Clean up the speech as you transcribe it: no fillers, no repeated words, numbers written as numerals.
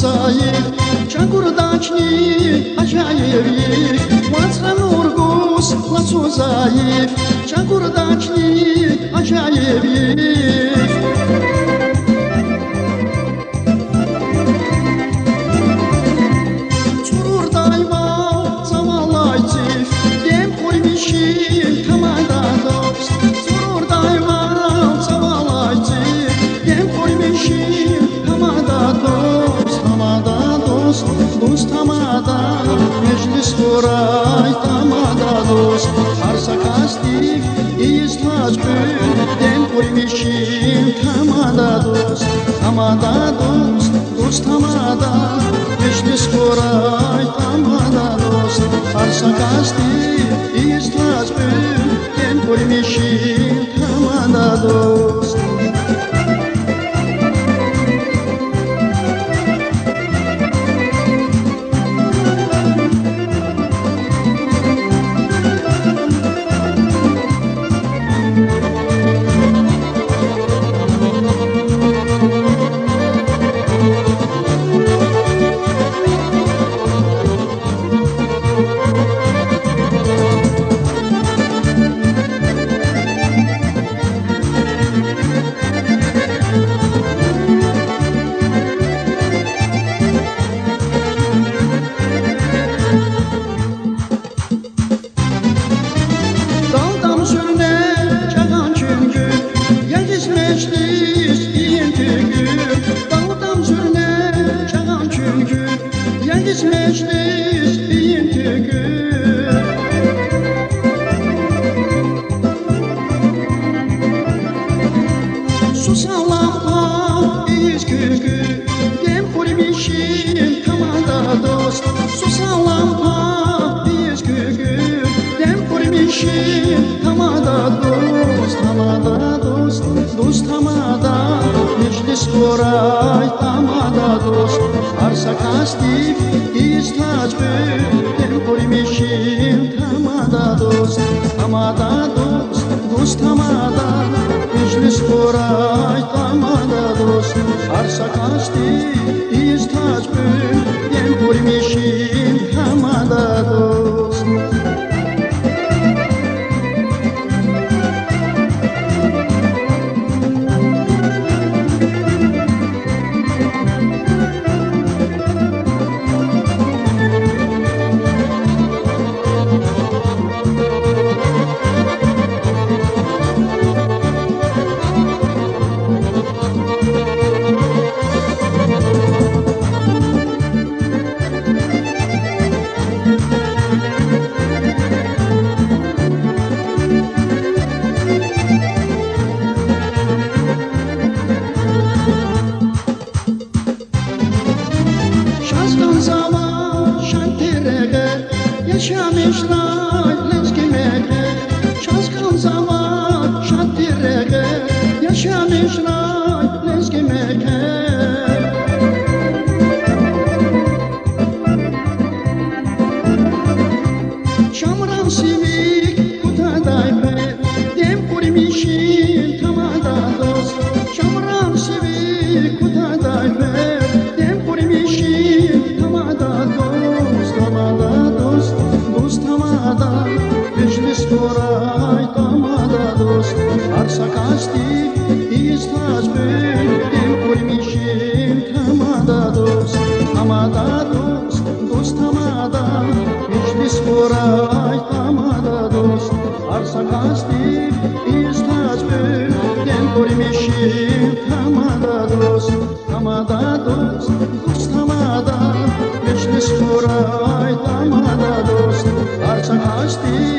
zayıf Çangurdakni acayip Vatran urgus laço zayıf Çangurdakni acayip Çurur dayva zavallaycif Dem koymuşim tamada dost Çurur dayva zavallaycif Dem koymuşim tamada dost Dost tamada meclis koray tamada dost Arsa kastif izlaz gün Dem koymuşim tamada dost Dost tamada meclis koray tamada dost Arsa kastif izlaz gün Dem koymuşim tamada dost Meclis bin tükür Susan lampa iz kükür Dem koymuşim tamada dost Susan lampa iz kükür Dem koymuşim tamada dost Dost tamada meclis koray tamada dost Arsa kastif izlaz gün Dem koymuşim tamada dost Dost tamada meclis koray tamada dost Arsa kastif izlaz gün Dem koymuşim tamada dost Yaşamışlar lezgimeke Şazkan zaman şaddireke Yaşamışlar lezgimeke Şamran sivik kutadaype Dem koymuşim tamada dost Şamran sivik kutadaype Dem koymuşim tamada dost Dost tamada meclis koray tamada dost Arsa kastif izlaz gün Dem koymuşim tamada dost Dost tamada meclis koray tamada dost Arsa kastif izlaz gün Dem koymuşim tamada dost Dost tamada meclis koray tamada dost Arsa kastif